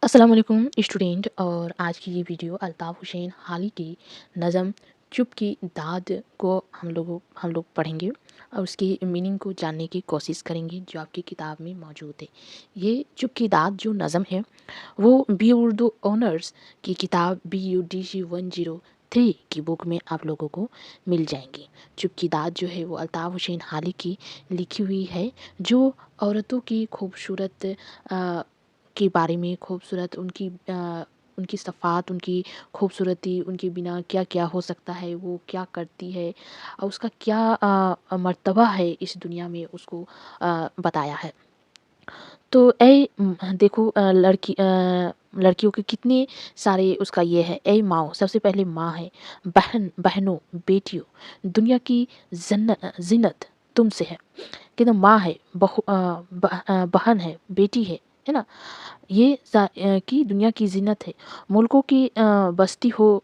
अस्सलाम वालेकुम स्टूडेंट। और आज की ये वीडियो अल्ताफ़ हुसैन हाली की नज़म चुप की दाद को हम लोग पढ़ेंगे और उसकी मीनिंग को जानने की कोशिश करेंगे जो आपकी किताब में मौजूद है। ये चुप की दाद जो नज़म है वो बी उर्दू ऑनर्स की किताब BUDC 103 की बुक में आप लोगों को मिल जाएंगी। चुप की दाद जो है वो अल्ताफ़ हुसैन हाली की लिखी हुई है, जो औरतों की खूबसूरत के बारे में, खूबसूरत उनकी सफ़ात, उनकी खूबसूरती, उनके बिना क्या-क्या हो सकता है, वो क्या करती है और उसका क्या मर्तबा है इस दुनिया में, उसको बताया है। तो देखो, लड़कियों के कितने सारे उसका ये है। ऐ माओ, सबसे पहले माँ है। बहनों, बेटियों, दुनिया की ज़ीनत तुमसे है। कहते माँ है, बहन है, बेटी है ना? कि दुनिया की ज़ीनत है। मुल्कों की बस्ती हो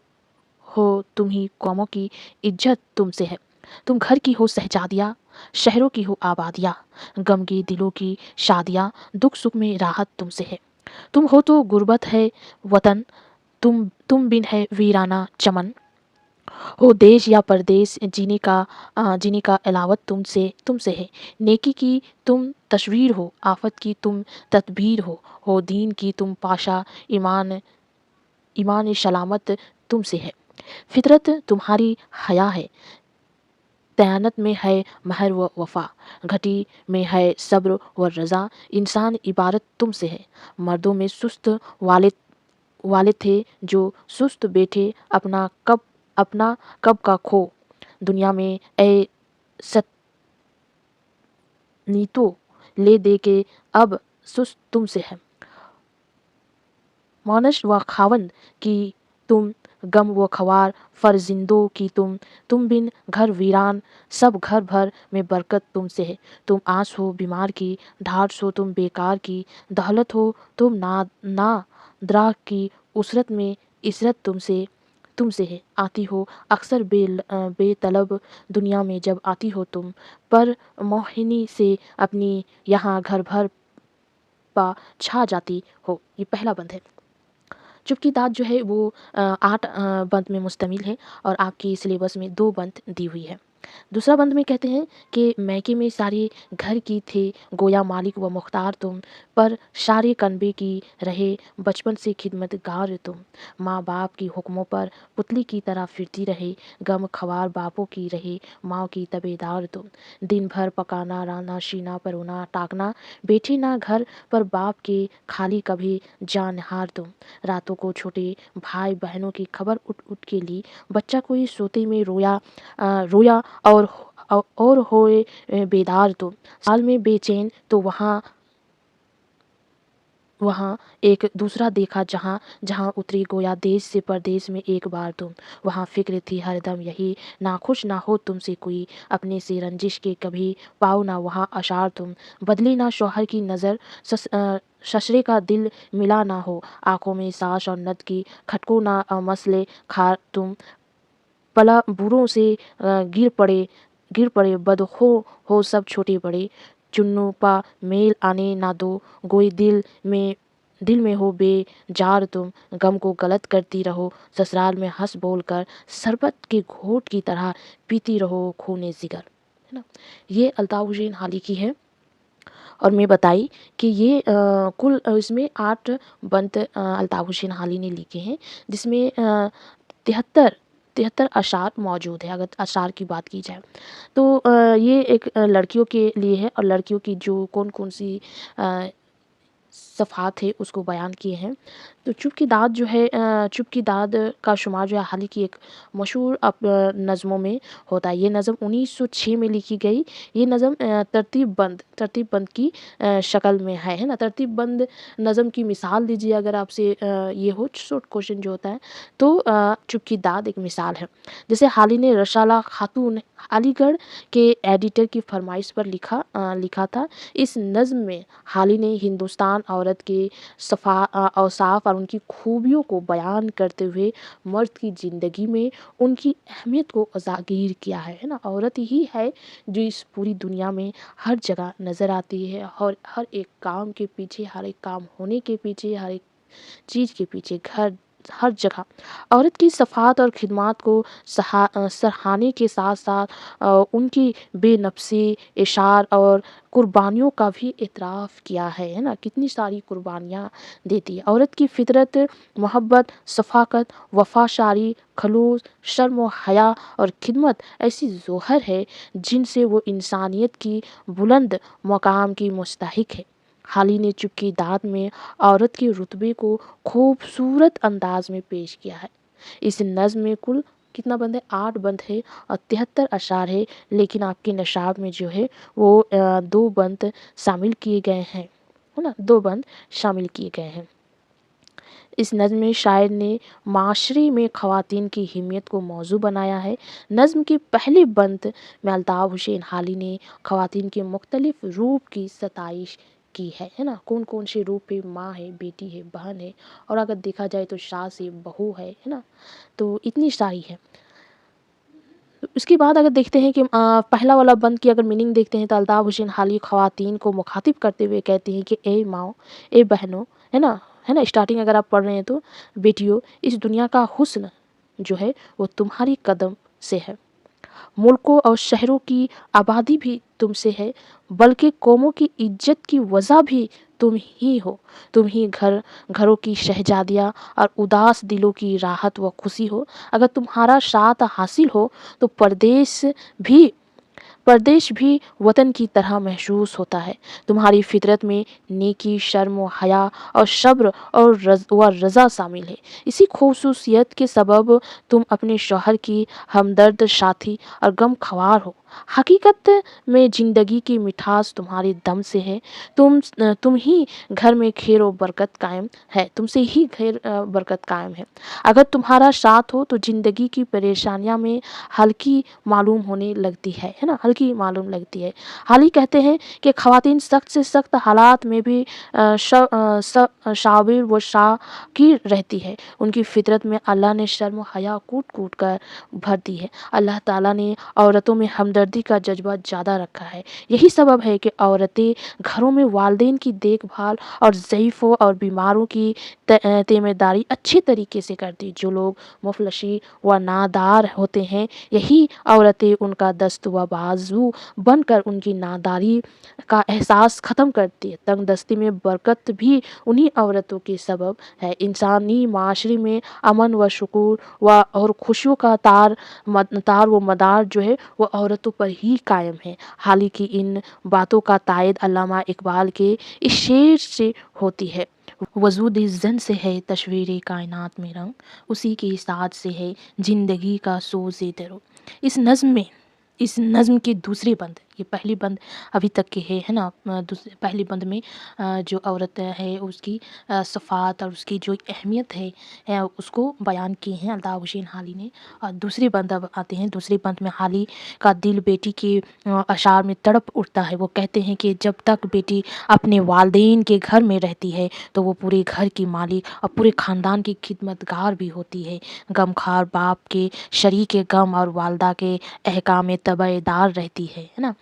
तुम ही, कौमों की इज्जत तुमसे है। तुम घर की हो शहजादियाँ, शहरों की हो आबादियाँ, गम के दिलों की शादियाँ, दुख सुख में राहत तुमसे है। तुम हो तो गुर्बत है वतन, तुम बिन है वीराना चमन। हो देश या परदेश, जीने का अलावत तुमसे है। नेकी की तुम तस्वीर हो, आफत की तुम तदबीर हो दीन की तुम पाशा, ईमान ईमान सलामत तुमसे है। फितरत तुम्हारी हया है, दयानत में है महर व वफा, घटी में है सब्र व रज़ा, इंसान इबारत तुमसे है। मर्दों में सुस्त वाले वाले थे जो सुस्त बैठे, अपना कब का खो, दुनिया में ए सतनीतो ले दे के अब सुस्त तुमसे है। मानस व खावंद की तुम, गम व खवार फर्जिंदों की तुम बिन घर वीरान, सब घर भर में बरकत तुमसे है। तुम आस हो बीमार की, ढाढ़ हो तुम बेकार की, दहलत हो तुम ना दरा की, उसरत में इसरत तुमसे है। आती हो अक्सर बेतलब दुनिया में जब आती हो तुम, पर मोहिनी से अपनी यहाँ घर भर पा छा जाती हो। ये पहला बंद है। चुप की दाद जो है वो 8 बंद में मुश्तमिल है और आपकी सिलेबस में 2 बंद दी हुई है। दूसरा बंद में कहते हैं कि मैके में सारे घर की थे, गोया मालिक व मुख्तार तुम, पर सारे कनबे की रहे, बचपन से खिदमतगार तुम। माँ बाप की हुक्मों पर पुतली की तरह फिरती रहे, गम खवार बापों की रहे, माँ की तबेदार तुम। दिन भर पकाना, राना, शीना, परोना, टाकना, बैठी ना घर पर बाप के, खाली कभी जानहार तुम। रातों को छोटे भाई बहनों की खबर उठ उठ के ली, बच्चा कोई सोते में रोया और होए बेदार तुम। साल में बेचैन तो वहाँ वहाँ एक दूसरा देखा, जहाँ जहाँ उतरी गोया देश से परदेश में एक बार तुम। वहाँ फिक्र थी हरदम यही, नाखुश ना हो तुमसे कोई, अपने से रंजिश के कभी पाओ ना वहाँ अशार तुम। बदली ना शौहर की नज़र, ससुरे का दिल मिला ना हो, आंखों में सास और नद की खटको ना मसले खार तुम। पला बूढ़ों से गिर पड़े बद हो सब छोटे बड़े, चुन्नू पा मेल आने ना दो, गोई दिल में हो बेजार तुम। गम को गलत करती रहो, ससुराल में हंस बोल कर, शरबत के घोट की तरह पीती रहो खूने जिगर। है ना? ये अल्ताफ़ हुसैन हाली की है। और मैं बताई कि ये कुल इसमें 8 बंद अल्ताफ़ हुसैन हाली ने लिखे हैं, जिसमें 73 73 अशार मौजूद है। अगर अशार की बात की जाए तो ये एक लड़कियों के लिए है और लड़कियों की जो कौन-कौन सी अ, सफ़ात है उसको बयान किए हैं। तो चुप की दाद जो है, चुप की दाद का शुमार जो है हाल ही की एक मशहूर नज़मों में होता है। ये नज़म 1906 में लिखी गई। ये नज़म तरतीब बंद की शक्ल में है ना? तरतीब बंद नज़म की मिसाल दीजिए अगर आपसे ये हो शॉर्ट क्वेश्चन जो होता है तो चुप की दाद एक मिसाल है। जैसे हाल ही ने रशाला खातून अलीगढ़ के एडिटर की फरमाइश पर लिखा था। इस नज़्म में हाली ने हिंदुस्तान औरत के औसाफ और उनकी खूबियों को बयान करते हुए मर्द की ज़िंदगी में उनकी अहमियत को उजागर किया है ना? औरत ही है जो इस पूरी दुनिया में हर जगह नज़र आती है और हर एक काम के पीछे, हर एक काम होने के पीछे, हर एक चीज़ के पीछे घर हर जगह औरत की सफ़ात और खिदमत को सराहने के साथ साथ उनकी बेनफ़सी इशार और कुर्बानियों का भी इतराफ़ किया है ना? कितनी सारी कुर्बानियाँ देती है। औरत की फ़ितरत मोहब्बत, शफ़ाक़त, वफ़ादारी, ख़ुलूस, शर्म व हया और खिदमत ऐसी ज़ोहर है जिनसे वो इंसानियत की बुलंद मकाम की मुस्तहिक़ है। हाल ही ने चुप दाद में औरत के रुतबे को खूबसूरत अंदाज में पेश किया है। इस नज़्म में कुल कितना बंद है? 8 बंद है और 73 अशार है, लेकिन आपके नशाब में जो है वो 2 बंद शामिल किए गए हैं, है ना? 2 बंद शामिल किए गए हैं। इस नज़्म में शायर ने माशरे में ख़वातीन की हिम्मत को मौजू बनाया है। नज़्म के पहले बंद में अल्ताफ़ हुसैन हाली ने ख़वातीन के मुख्तलिफ़ रूप की सताइश की है ना? कौन कौन से रूप है? माँ है, बेटी है, बहन है, और अगर देखा जाए तो सास है, बहू है ना? तो इतनी सारी है। तो उसके बाद अगर देखते हैं कि पहला वाला बंद की अगर मीनिंग देखते हैं तो अल्ताफ़ हुसैन हाली ख़वातीन को मुख़ातिब करते हुए कहते हैं कि ए माओ, ए बहनों, है ना? है ना? स्टार्टिंग अगर आप पढ़ रहे हैं तो बेटियों, इस दुनिया का हुस्न जो है वो तुम्हारी कदम से है। मुल्कों और शहरों की आबादी भी तुमसे है, बल्कि कौमों की इज्जत की वजह भी तुम ही हो। तुम ही घरों की शहजादियाँ और उदास दिलों की राहत व खुशी हो। अगर तुम्हारा साथ हासिल हो तो भी परदेश भी वतन की तरह महसूस होता है। तुम्हारी फितरत में नेकी, शर्म व हया और सब्र और रज़ा शामिल है। इसी ख़ुसूसियत के सबब तुम अपने शौहर की हमदर्द साथी और गमख्वार हो। हकीकत में ज़िंदगी की मिठास तुम्हारे दम से है। तुम ही घर में खैर व बरकत कायम है। तुमसे ही खैर बरकत कायम है। अगर तुम्हारा साथ हो तो ज़िंदगी की परेशानियाँ में हल्की मालूम होने लगती है ना? हल्की मालूम लगती है। हाल ही कहते हैं कि ख़वातीन सख्त से सख्त हालात में भी साबिर व शाकिर रहती है। उनकी फितरत में अल्लाह ने शर्म व हया कूट-कूट कर भर दी है। अल्लाह ताला ने औरतों में हमदर्दी का जज्बा ज़्यादा रखा है। यही सबब है कि औरतें घरों में वालिदैन की देखभाल और ज़ईफ़ों और बीमारों की तीमारदारी अच्छे तरीके से करती। जो लोग मुफलसी व नादार होते हैं, यही औरतें उनका दस्त व बाजू बनकर उनकी नादारी का एहसास ख़त्म करती है। तंगदस्ती में बरकत भी उन्हीं औरतों के सबब है। इंसानी माशरे में अमन व सुकून व और खुशियों का तार व मदार जो है वो औरतों पर ही कायम है। हाल ही की इन बातों का तायद अल्लामा इकबाल के इस शेर से होती है। वजूद ज़न से है तस्वीर कायनात में रंग, उसी के साथ से है ज़िंदगी का सोज़े दरो। इस नज़्म के दूसरे बंद, ये पहली बंद अभी तक के है ना? पहली बंद में जो औरत है उसकी सफ़ात और उसकी जो अहमियत है उसको बयान किए हैं अल्ताफ़ हुसैन हाली ने। और दूसरे बंद अब आते हैं। दूसरे बंद में हाली का दिल बेटी के अशार में तड़प उठता है। वो कहते हैं कि जब तक बेटी अपने वालिदैन के घर में रहती है तो वो पूरे घर की मालिक और पूरे ख़ानदान की खिदमतगार भी होती है। गमख्वार बाप के शरीक गम और वालदा के अहकाम तबेदार रहती है ना?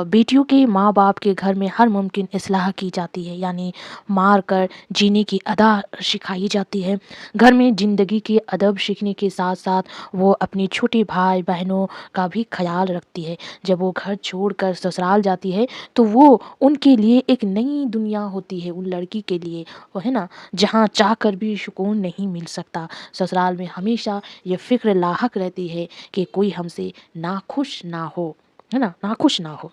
बेटियों के माँ बाप के घर में हर मुमकिन इस्लाह की जाती है, यानी मार कर जीने की अदा सिखाई जाती है। घर में ज़िंदगी के अदब सीखने के साथ साथ वो अपने छोटे भाई बहनों का भी ख्याल रखती है। जब वो घर छोड़कर ससुराल जाती है तो वो उनके लिए एक नई दुनिया होती है, उन लड़की के लिए, वो है ना, जहाँ चाह कर भी सुकून नहीं मिल सकता। ससुराल में हमेशा ये फ़िक्र लाहक रहती है कि कोई हमसे नाखुश ना हो, है ना, नाखुश ना हो।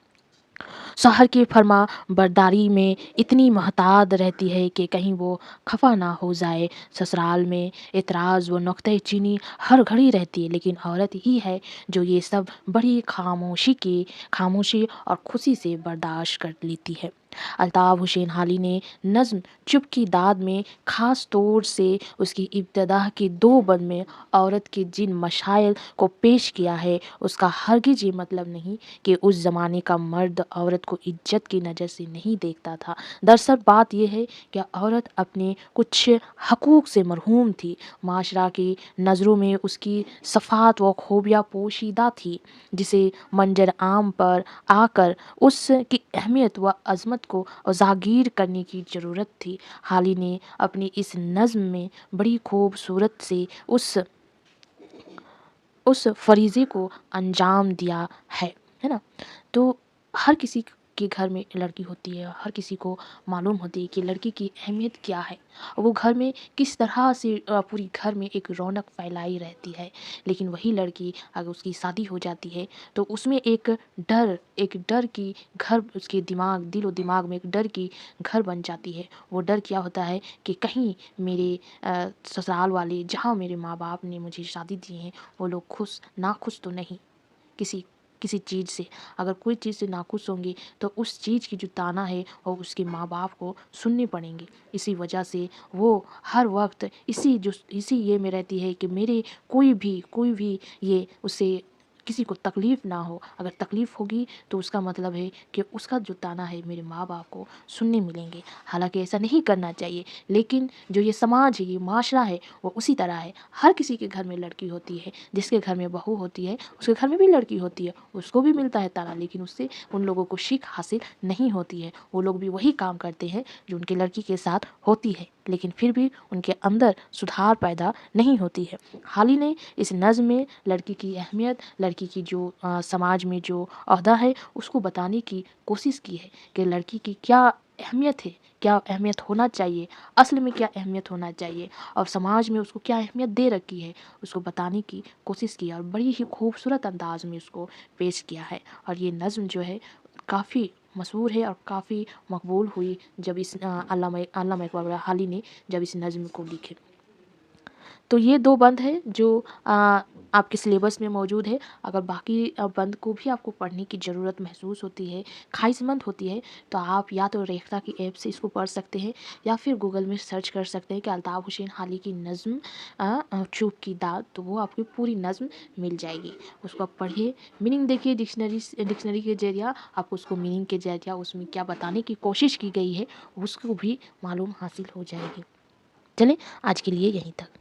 शौहर की फरमा बरदारी में इतनी महतात रहती है कि कहीं वो खफा ना हो जाए। ससुराल में एतराज़ व नुक्ते चीनी हर घड़ी रहती है, लेकिन औरत ही है जो ये सब बड़ी खामोशी और खुशी से बर्दाश्त कर लेती है। अल्ताफ़ हुसैन हाली ने नज़्म चुप की दाद में ख़ास तौर से उसकी इब्तिदा के 2 बंद में औरत के जिन मशाइल को पेश किया है उसका हरगिज़ ये मतलब नहीं कि उस ज़माने का मर्द औरत को इज्जत की नज़र से नहीं देखता था। दरअसल बात यह है कि औरत अपने कुछ हकूक़ से महरूम थी। माशरा की नज़रों में उसकी सफ़ात व खूबियाँ पोशीदा थी, जिसे मंजर आम पर आकर उसकी अहमियत व अज़मत حکمت کو اجاگر کرنے کی ضرورت تھی۔ حالی نے اپنی اس نظم میں بڑی خوبصورت سے اس فریضے کو انجام دیا ہے نا۔ تو ہر کسی کے گھر میں لڑکی ہوتی ہے، ہر کسی کو معلوم ہوتی ہے کہ لڑکی کی اہمیت کیا ہے، وہ گھر میں کس طرح سے پوری گھر میں ایک رونق پھیلائی رہتی ہے۔ لیکن وہی لڑکی اگر اس کی شادی ہو جاتی ہے تو اس میں ایک ڈر کی گھر، اس کے دل و دماغ میں ایک ڈر کی گھر بن جاتی ہے۔ وہ ڈر کیا ہوتا ہے کہ کہیں میرے سسرال والے، جہاں میرے ماں باپ نے مجھے شادی دی ہے، وہ لوگ ناخوش تو نہیں کسی چیز سے۔ اگر کوئی چیز سے ناخوش ہوں گے تو اس چیز کی جو تانا ہے وہ اس کے ماں باپ کو سننے پڑیں گے۔ اسی وجہ سے وہ ہر وقت اسی یہ میں رہتی ہے کہ میرے کوئی بھی یہ اسے کسی کو تکلیف نہ ہو۔ اگر تکلیف ہوگی تو اس کا مطلب ہے کہ اس کا جو تانا ہے میرے ماں باپ کو سننے ملیں گے۔ حالانکہ ایسا نہیں کرنا چاہیے، لیکن جو یہ سماج ہے، یہ معاشرہ ہے، وہ اسی طرح ہے۔ ہر کسی کے گھر میں لڑکی ہوتی ہے، جس کے گھر میں بہو ہوتی ہے اس کے گھر میں بھی لڑکی ہوتی ہے، اس کو بھی ملتا ہے تانا، لیکن اس سے ان لوگوں کو شیخ حاصل نہیں ہوتی ہے۔ وہ لوگ بھی وہی کام کرتے ہیں جو ان کے لڑکی کے ساتھ ہوتی ہے، لیکن پھر بھی ان کے اندر سدھار پیدا نہیں ہوتی ہے۔ حالی نے اس نظم میں لڑکی کی اہمیت، لڑکی کی جو سماج میں جو عہدہ ہے، اس کو بتانے کی کوشش کی ہے کہ لڑکی کی کیا اہمیت ہے، کیا اہمیت ہونا چاہیے، اصل میں کیا اہمیت ہونا چاہیے، اور سماج میں اس کو کیا اہمیت دے رکھی ہے، اس کو بتانے کی کوشش کی، اور بڑی ہی خوبصورت انداز میں اس کو پیش کیا ہے۔ اور یہ نظم جو ہے کافی مشہور ہے اور کافی مقبول ہوئی جب اس علامہ اقبال حالی نے جب اس نظم کو لکھے۔ تو یہ 2 بند ہے جو آپ کے سلیبس میں موجود ہے۔ اگر باقی بند کو بھی آپ کو پڑھنے کی ضرورت محسوس ہوتی ہے، خواہش مند ہوتی ہے، تو آپ یا تو ریختہ کی ایپ سے اس کو پڑھ سکتے ہیں، یا پھر گوگل میں سرچ کر سکتے ہیں کہ الطاف حسین حالی کی نظم چوب کی داد، تو وہ آپ کی پوری نظم مل جائے گی۔ اس کو آپ پڑھیے، میننگ دیکھیے، ڈکشنری کے ذریعہ آپ کو اس کو میننگ کے ذریعہ اس میں کیا بتانے کی کوشش کی گئی ہے اس کو بھی معلوم حاصل ہو جائے گی۔ چلیں آج کے لیے یہیں تک۔